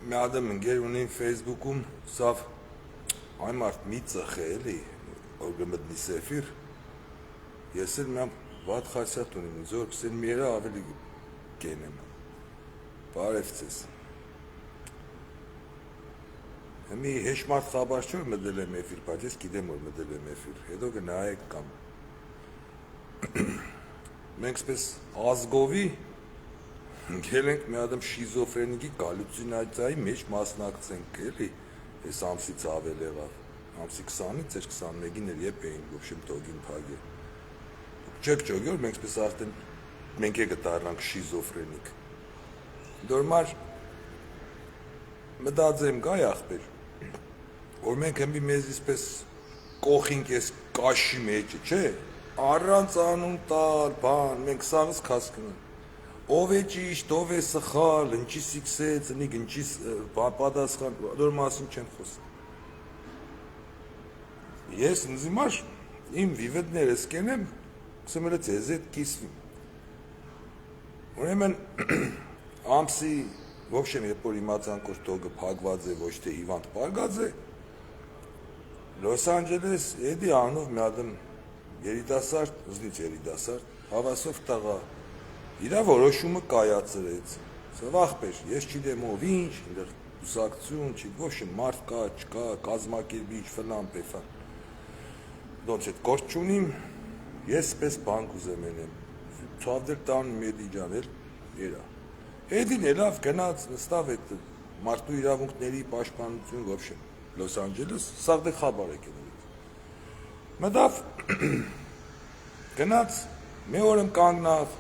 մի ադամ ընկեր ունին Facebook-ում, սավ այն մարդ մի ծխ է էլի, որ գմտնի սեֆիր, ես էլ մի վատ խասյատ ունիմ, զոր կսեն միերա ավելի գենեմ, բարև ձեզ։ Մի հեշ մարդ խաբար չէ, որ մդել եմ էֆիր, բայց ես գիտեմ, որ մդել եմ էֆիր, հետո գնայեք կամ։ Մենք սպես ազգովի գել ենք մի ադամ շիզոֆրենիկի գալյուցինացիայի մեջ մասնակցենք, էլի, այս ամսից ավել եղավ, ամսի 20-ից էր 21-ին էր եփ էինք, ոբշեմ տոգին փագե։ Չեք ճոգի, որ մենք սպես արդեն մենք եկը դառնանք շիզոֆրենիկ։ Դորմար մտածեմ գայ ախպեր, որ մենք հմի մեզ իսպես կողինք ես կաշի մեջը, չէ, առանց անուն տալ, բան, մենք սաղս կասկնենք։ Ով է ճիշտ, ով է սխալ, ընչի սիքսեց, ընիկ ընչի պատասխան, դոր մասին չեն խոսում։ Ես ինձ իմար իմ վիվետներս կենեմ, կսեմ էլը ձեզ էդ կիսվիմ։ Ուրեմն ամսի, ոբշեմ երբ որ իմացանք որ տոգը փակված է, ոչ թե հիվանդ պարգած է, Լոս Անջելես էդի անով մի ադմ երիտասարդ, ուզնից երիտասարդ, հավասով տաղա, իրա որոշումը կայացրեց, սավ ախպեր, ես չիդեմ ով ինչ, ինդեղ ուսակցություն, ոբշեմ մարդ կա, չկա, կազմակերպիչ, ֆլան, պեֆան, դոնց էդ կորդ չունիմ, ես սպես բանք ուզեմ ենեմ, ծավդեր տանում էդի ջան էլ, երա, էդին էլավ գնաց, նստավ էդ մարդու իրավունքների պաշտպանություն, ոբշեմ, Լոս Անջելես, սաղ դե խաբար եք էդից, մտավ, գնաց, մի օրըմ կանգնավ,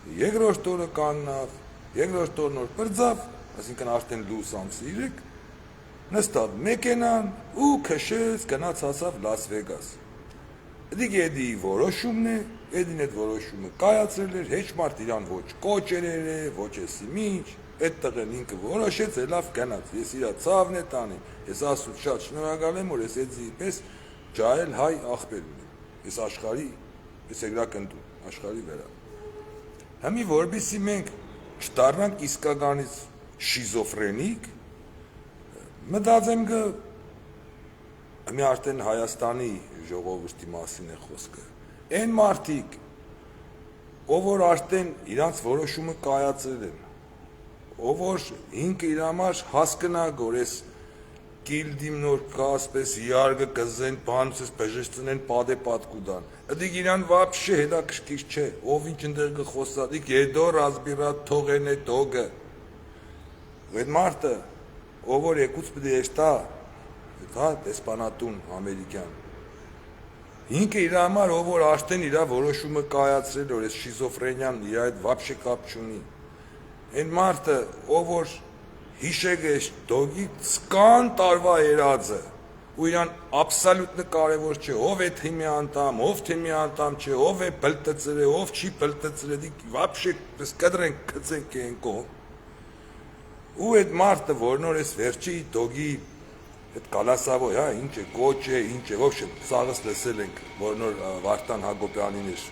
երկրորդ օրը կանգնավ, երկրորդ օրն օր պրձավ, այսինքն արդեն լուս ամսի 3, նստավ մեքենան ու քշեց գնաց հասավ Լաս Վեգաս։ Դիգ էդի որոշումն է, էդին այդ որոշումը կայացրել էր, հեչ մարդ իրան ոչ կոչեր է, ոչ էսի ինչ, այդ տղեն ինքը որոշեց, լավ գնաց, ես իրա ցավն է տանեմ, ես ասուց շատ շնորհակալ եմ, որ ես էդի պես ջահել հայ ախպեր ունեմ, ես աշխարհի, ես եգրակնդում, աշխարհի վրա։ Հմի որբիսի մենք չդառնանք իսկականից շիզոֆրենիկ, մտածեմ գը մի արդեն Հայաստանի ժողովրդի մասին է խոսքը։ Այն մարդիկ, ով որ արդեն իրանց որոշումը կայացրել են, ով որ ինքը իր համար հասկնա որ ես գիլդիմ նոր կա, ասպես իարգը կզեն, բանուցես բժշծնեն պադե պատկուդան։ Դիգ իրան վաբշե հետաքրքիր չէ, ով ինչ ընդեղ կխոսա, դիգ եդո ռազբիրա թողեն է տոգը։ Այդ մարդը, ով որ եկուց պիտի էստա, հա, դեսպանատուն ամերիկյան։ Ինքը իր համար, ով որ արդեն իր որոշումը կայացրել, որ ես շիզոֆրենիան իր այդ վաբշե կապ չունի։ Այն մարդը, ով որ հիշեք ես դոգի սկան տարվա երածը, ու իրան աբսալյուտնը կարևոր չէ, ով է թիմի անդամ, ով թիմի անդամ չէ, ով է բլտծրե, ով չի բլտծրե, դիք վաբշե պես կդրենք կծենք են կողմ։ Ու այդ մարդը, որ նոր ես վերջի դոգի այդ կալասավոյ, հա, ինչ է, կոչ է, ինչ է, ոբշեմ, սաղս լսել ենք, որ նոր Վարդան Հակոբյանին էր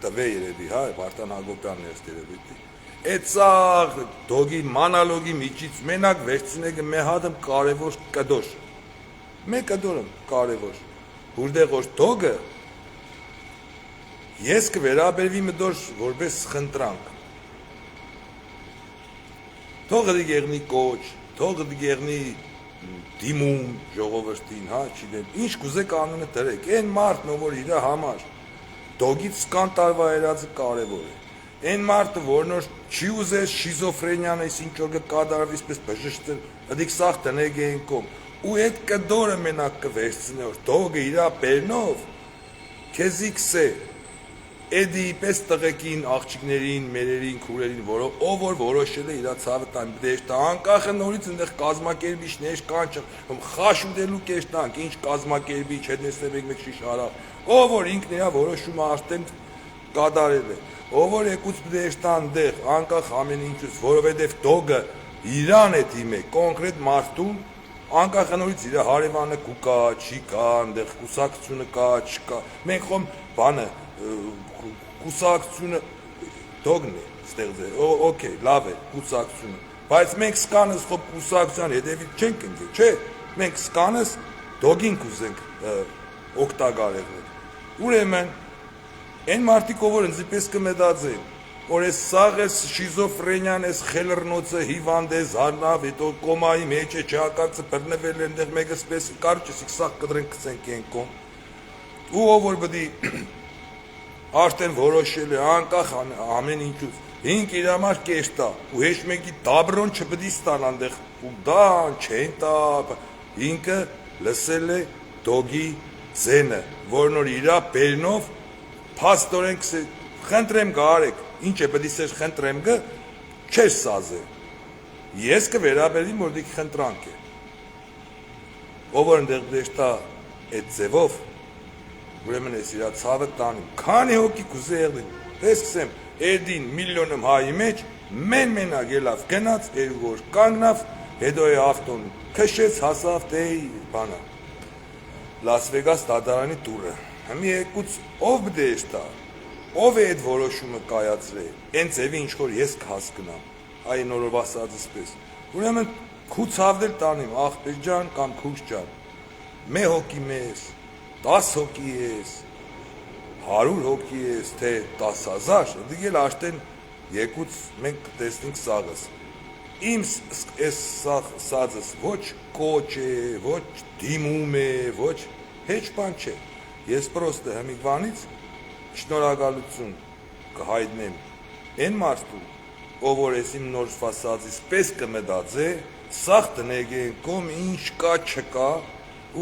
տվե երևի, հա, Վարդան Հակոբյանն էր երևի։ Այդ սաղ դոգի մանալոգի միջից մենակ վերցնեգը մի հատում կարևոր կդոր, մեկ կդորում կարևոր, հուրդեղ որ դոգը ես կվերաբերվի մդոր որպես խնդրանք, թողը դիգ եղնի կոչ, թողը դիգ եղնի դիմում ժողովրդին, հա, չիդեմ, ինչ կուզեք անունը տրեք, են մարդն որ իրա համար, դոգից սկան տարվա երածը կարևոր է, են մարդը, որ նոր չի ուզես շիզոֆրենիան ես ինչ որ կկադարվի սպես բժշտել, դիք սաղ տնեգ էին կոմ, ու այդ կդորը մենակ կվերցնե, որ դոգը իրա բերնով, քեզի կսե, էդի պես տղեկին, աղջիկներին, մերերին, քուրերին, ով որ որոշել է իրա ցավը տան, դեշտա, անկախը նորից ընդեղ կազմակերպիչներ կան, խաշ ուտելու կեշտանք, ինչ կազմակերպիչ, հետ նստեք մեկ շիշ հարավ, ով որ ինքն իրա որոշումը արդեն կատարել է, ով որ եկուց դեշտան դեղ, անկախ ամեն ինչուց, որովհետև դոգը իրան է դիմե, կոնկրետ մարդուն, անկախ նորից իր հարևանը կուկա, չի կա, ընդեղ կուսակցությունը կա, չկա, մենք խոմ բանը կուսակցությունը դոգն է ստեղծել, օքեյ, լավ է, կուսակցությունը, բայց մենք սկանս կուսակցության հետևից չենք ընկել, չէ, մենք սկանս դոգին կուզենք օգտագարել։ Ուրեմն այն մարդիկ ով որ ինձ պես կմետածեն, որ այս սաղ էս շիզոֆրենիան, այս խելռնոցը հիվանդ է, զարնավ, հետո կոմայի մեջ է, չհակացը բռնվել է, այնտեղ մեկը սպես կարճ էսիկ սաղ կդրենք գցենք այն կոմ։ Ու ով որ պետք է արդեն որոշել է անկախ ամեն ինչուց, ինք իր համար կեշտա, ու հեչ մեկի դաբրոն չպետք է ստան այնտեղ, ու դա չեն տա, ինքը լսել է դոգի ձենը, որն որ իրա բերնով փաստորեն խնդրեմ գարեք, ինչ է պետք է սեր խնդրեմ գը, չէր սազե։ Ես կվերաբերեմ, որ դիք խնդրանք է։ Ով որ ընդեղ դեշտա այդ ձևով, ուրեմն ես իրա ցավը տանիմ, քանի հոգի կուզե եղնին, պես կսեմ, էդին միլիոնում հայի մեջ, մենակ ելավ գնաց, երկու օր կանգնավ, հետո է ավտոն քշեց, հասավ դեի բանա, Լաս Վեգաս դատարանի դուրը, հմի եկուց ով բդեշտա, ով է այդ որոշումը կայացրել, այն ձևի ինչ որ ես կհասկնամ, այն օրով ասածս պես, ուրեմն քու ցավդել տանիմ, աղբեր ջան կամ քուս ջան, մե հոգի մեզ, 10 հոգի ես, 100 հոգի ես, թե 10,000, դիգել աշտեն եկուց մենք տեսնենք սաղս, իմ այս սածս ոչ կոչ է, ոչ դիմում է, ոչ հեչ բան չէ, ես պրոստը հմիկվանից շնորհակալություն կհայտնեմ այն մարդու, ով որ ես իմ նոր սածից պես կմտածե, սաղ տնեգեն կոմ ինչ կա չկա,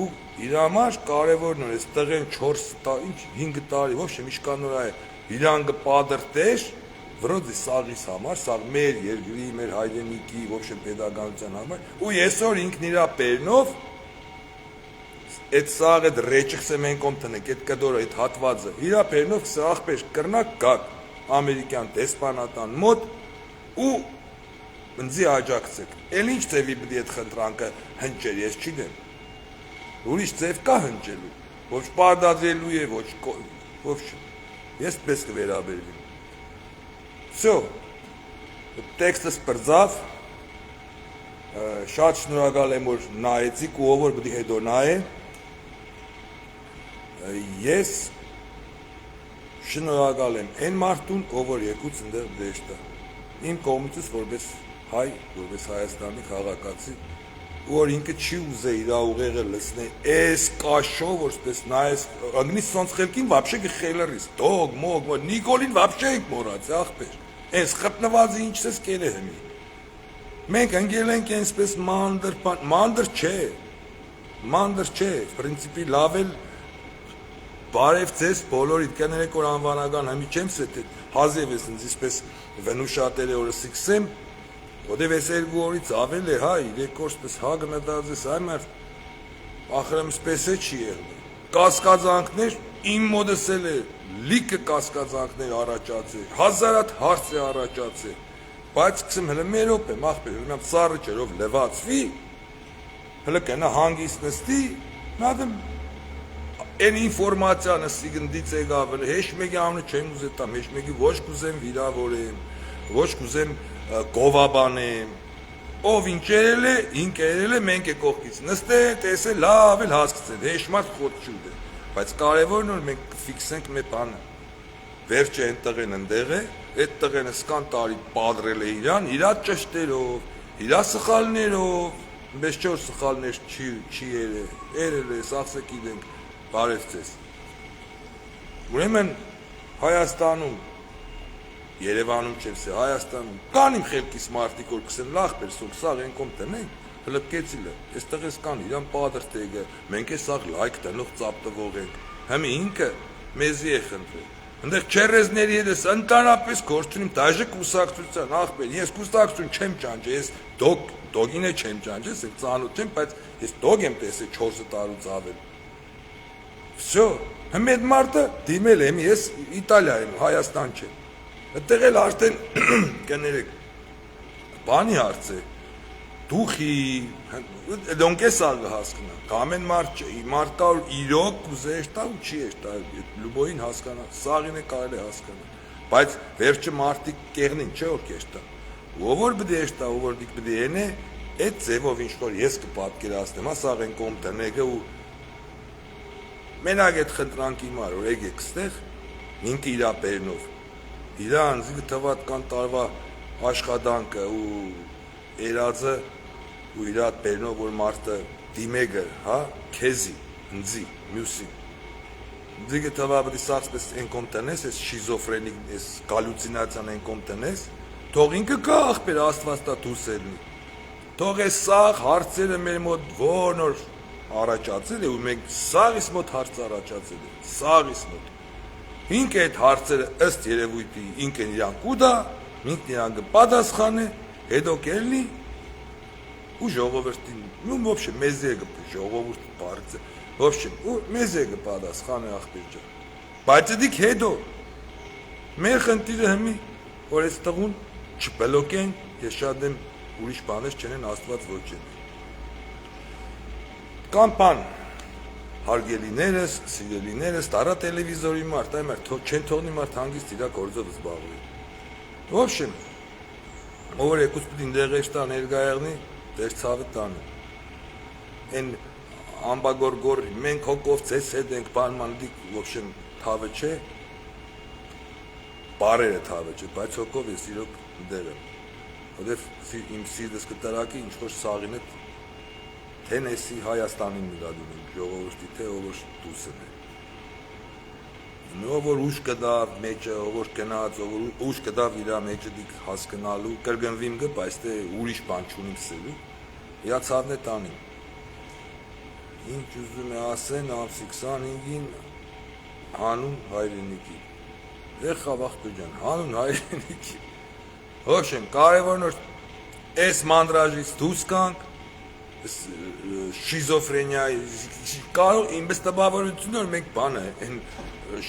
ու իր համար կարևորն որ ես տղեն 5 տարի, ոչ միշկան նորա է, իրան կպադրտեր, վրոձի սաղիս համար, սաղ մեր երկրի, մեր հայրենիքի, ոչ պետականության համար, ու եսօր ինքն իրա պերնով, այդ սաղ այդ ռեճիքսը մենք ում տնենք, այդ կդորը, այդ հատվածը, իրա պերնով կսա աղբեր կրնակ գակ ամերիկյան դեսպանատան մոտ ու ընձի աջակցեք, էլ ինչ ձևի բդի այդ խնդրանքը հնճեր, ես չիդեմ, ուրիշ ձև կա հնճելու, ոչ պարդադրելու է, ոչ ես պես կվերաբերվիմ։ Всё, տեքստը սպրձավ, շատ շնորհակալ եմ, որ նայեցիք ու ով որ պետք է հետո նայե, ես շնորհակալ եմ այն մարդուն, ով որ եկուց ընդեղ դեշտա, իմ կողմից որպես հայ, որպես Հայաստանի քաղաքացի, որ ինքը չի ուզե իր ուղեղը լցնել, այս կաշով, որ սպես նայես, անգնի սոնց խելքին վաբշե գխելրիս, դոգ, մոգ, Նիկոլին վաբշե ենք մորացի, աղբեր, այս խպնվածի ինչ ես կեր է հմի, մենք ընգել ենք ենսպես մանդր չէ, պրինցիպի լավել բարև ձեզ բոլորիդ կներեք որ անվանական հմի չեմ սետ հազև ես ինձ իսպես վնուշատերը օրս իքսեմ, ոտև ես երկու օրից ավել է, հա, իրեք օր սպես հա գնետած ես, այ մար, ախրեմ սպես է չի եղնի, կասկածանքներ, իմ մոդս էլ է, լիքը կասկածանքներ առաջացել, հազարատ հարց է առաջացել, բայց կսեմ հլը մերոպ եմ, աղբեր, հլը ծառը չերով լվացվի, հլը կենա հանգիստ նստի, նադեմ, Այն ինֆորմացիանը սիգնդից է գավել, հեչ մեկի ամնը չեմ ուզետամ, հեչ մեկի ոչ կուզեմ վիրավորեմ, ոչ կուզեմ գովաբանեմ, ով ինքերել է, մենք է կողքից նստել, տեսել, լավ էլ հասկցել, հեչ մարդ խոտ չուտ է, բայց կարևորն որ մենք կֆիքսենք մեր բանը, վերջը այն տղեն ընդեղ է, այդ տղենը սկան տարի պատրել է իրան, իրա ճշտերով, իրա սխալներով, մեզ չոր սխալներ չի երել է, սաղսեք իդենք, բարև ձեզ, ուրեմն Հայաստանում, Երևանում չեմ սե, Հայաստանում, կան իմ խելքիս մարդիկ, որ կսեն լախպեր, սոք սաղ են կոմ տնենք, հլպկեցիլը, ես տղես կան իրան պատրտեգը, մենք է սաղ լայք տնող ծապտվող ենք, հմի ինքը մեզի է խնդրել, ընդեղ չերեզների հետ ես ընտանապես գործունիմ, դաժը կուսակցության, աղբեր, ես կուսակցություն չեմ ճանջը, ես դոգին է չեմ ճանջը, ես ծանոթ չեմ, բայց ես դոգ եմ տեսել 4 տարուց ավել, Всё, հմի այդ մարդը դիմել եմ, ես Իտալիա եմ, Հայաստան չեմ, այդտեղ էլ արդեն կներեք, բանի հարց է, դուխի, դոնք է սաղը հասկնա, կամեն մարդ կա որ իրոք կուզե էշտա ու չի էշտա, լուբոյին հասկանա, սաղին է կարել է հասկանա, բայց վերջը մարդիկ կեղնին չէ որ կեշտա, ով որ պետք է շտա, ով որ դիք պետք է ենե, այդ ձևով ինչ որ ես կպատկերացնեմ, ասաղ են կոմ տնեգը ու մենակ այդ խնդրանքի մար, որ եկեք ստեղ, ինքը իրա բերնով, իրա անձիկը թվատկան տարվա աշխատանքը ու երածը ու իրա բերնով, որ մարդը դիմեգը, հա, քեզի, ընձի, մյուսին, Դիգը տվաբի սարսպես են կոմ տնես, ես շիզոֆրենիկ, ես գալուցինացիան են կոմ տնես, թող ինքը կա աղբեր աստվածտա դուրս ելնի, թող ես սաղ հարցերը մեր մոտ ոնոր առաջացել է ու մենք սաղիս մոտ հարց առաջացել է, սաղիս մոտ, ինք այդ հարցերը ըստ երևույթի ինք են իրան կուդա, ինք իրան կպադասխան է, հետո կելնի ու ժողովրդին, ու ոբշե մեզ է ժողովուրդ բարձը, В общем, մեզ է կպադասխանը աղբեր ջան, բայց դիք հետո, մեր խնդիրը հմի, որ ես տղուն չպլոկեն, ես շատ եմ ուրիշ բանես չենեն աստված ոչ են։ Կամ բան, հարգելիներս, սիրելիներս, տարա տելևիզորի մարդ, այ մարդ, չեն թողնի մարդ հանգիստ իրա գործով զբաղվի։ В общем, ով եկուս պիտի դեղեշտա ներգայեղնի, դեր ցավը տանը։ Են ամբագորգոր մենք հոգով ցես հետ ենք բանմանդիկ в общем թավը չէ բարերը թավը չէ բայց հոգով ես իրոք դեր եմ որովհետև իմ սիրտս կտրակի ինչ որ սաղին է թենեսի Հայաստանին նկատում եմ ժողովրդի թե ով որ դուսն է ով որ ուշ կդավ մեջը ով որ գնաց ով որ ուշ կդավ իր մեջը դիք հասկանալու կրկնվիմ գը բայց թե ուրիշ բան չունիմ սելու իա ցավն է տանին Ինչ ուզում է ասեն ամսի 25-ին հանուն հայրենիքի եղավ աղբեր ջան հանուն հայրենիքի В общем կարևորն որ այս մանրաժից դուրս գանք շիզոֆրենիայի կարող ինպես տպավորություն որ մենք բանը այն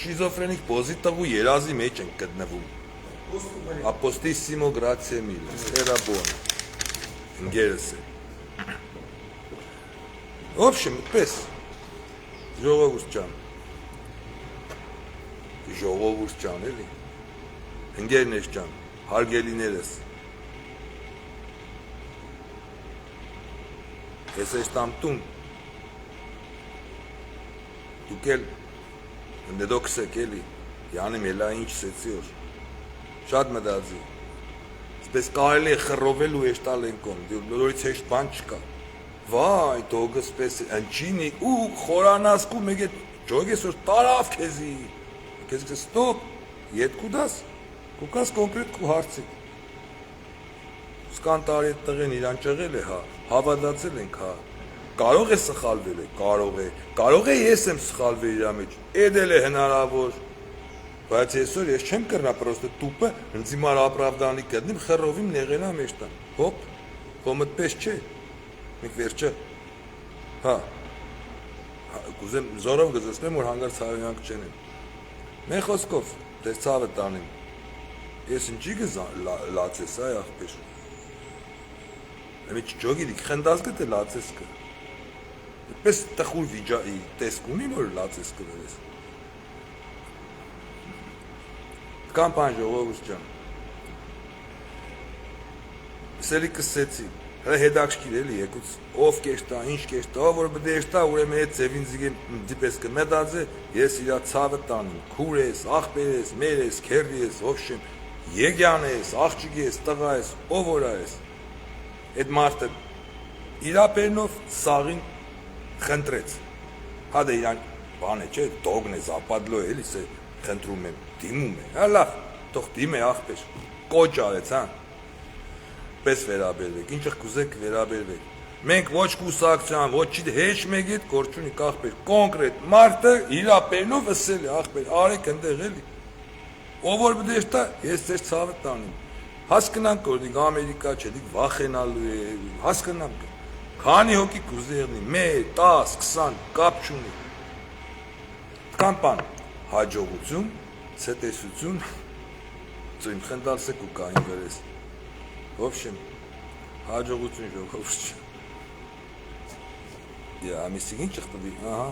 շիզոֆրենիկ պոզիտիվ ու երազի մեջ ենք գտնվում ապոստիսիմո գրացիա միլը era buono ինգերս է В общем, պես, ժողովուրդ ջան, էլի, ընգերներ ջան, հարգելիներս, ես ես տամտում, դուք էլ, նեդոքսեք էլի, յանում էլա ինչ սեցի որ, շատ մդածի, սպես կարելի է խռովել ու եշտալ են կոմ, նորից հեշտ բան չկա, Վայ, դոգս պես ընչինի ու խորանասկու մեկ է ջոգես որ տարավ քեզի քեզ ստոպ յետքու դաս կուկաս կոնկրետ կու հարցի Սկան տարի այդ տղեն իրան ճղել է հա հավատացել ենք հա կարող է սխալվել է կարող է ես եմ սխալվել իր մեջ էդել է հնարավոր բայց այսօր ես չեմ կրնա պրոստը տուպը հնձիմար ապրավդանի կդնիմ խռովիմ նեղենա մեջ տան հոպ ոմդ պես չէ Մենք վերջը, հա, կուզեմ զորով գզսնեմ, որ հանգարց հարյանք չեն եմ։ Մեն խոսքով, դեր ծավը տանեմ, ես ընջի լացես, այ աղբեր։ Էմի չջոգի դիք խնդազ գտ է լացես կը։ Պես տխուր վիջայի տեսք ունի, որ լացես կվերես։ Կամ պան ժողովուրդ ջան։ Սելի կսեցի։ Հետաքրքիր էլի եկուց ով կեշտա, ինչ կեշտա, ով որ պետք է շտա, ուրեմն այդ ծևին զիգեն դիպես կմետածե, ես իրա ցավը տանեմ, քուր ես, աղբեր ես, մեր ես, քերրի ես, ոբշեմ, եգյան ես, աղջիկ ես, տղա ես, ով որ ես։ Այդ մարդը իրա բերնով սաղին խնդրեց։ Հա դե իրան բան է, չէ, դոգն է, զապադլո էլի, սե խնդրում եմ, դիմում է։ Հա լավ, թող դիմե աղբեր։ Կոչ արեց, հա։ Պես վերաբերվեք, ինչը կուզեք վերաբերվեք։ Մենք ոչ կուսակցության, ոչ չի հեչ մեկ հետ գործունի աղբեր, կոնկրետ մարդը իրա բերնով ասել է աղբեր, արեք ընդեղ էլի։ Ով որ պետք է շտա, ես ձեր ցավը տանեմ։ Հասկանանք որ դիք Ամերիկա չէ, դիք վախենալու է, հասկանանք։ Քանի հոգի կուզերնի, 1, 10, 20 կապ չունի։ Կամ բան, հաջողություն, ցտեսություն, ծույն խնդալսեք ու կային գրես։ В общем, հաջողություն ժողովուրդ։ Ամիսին ինչ խտվի, ահա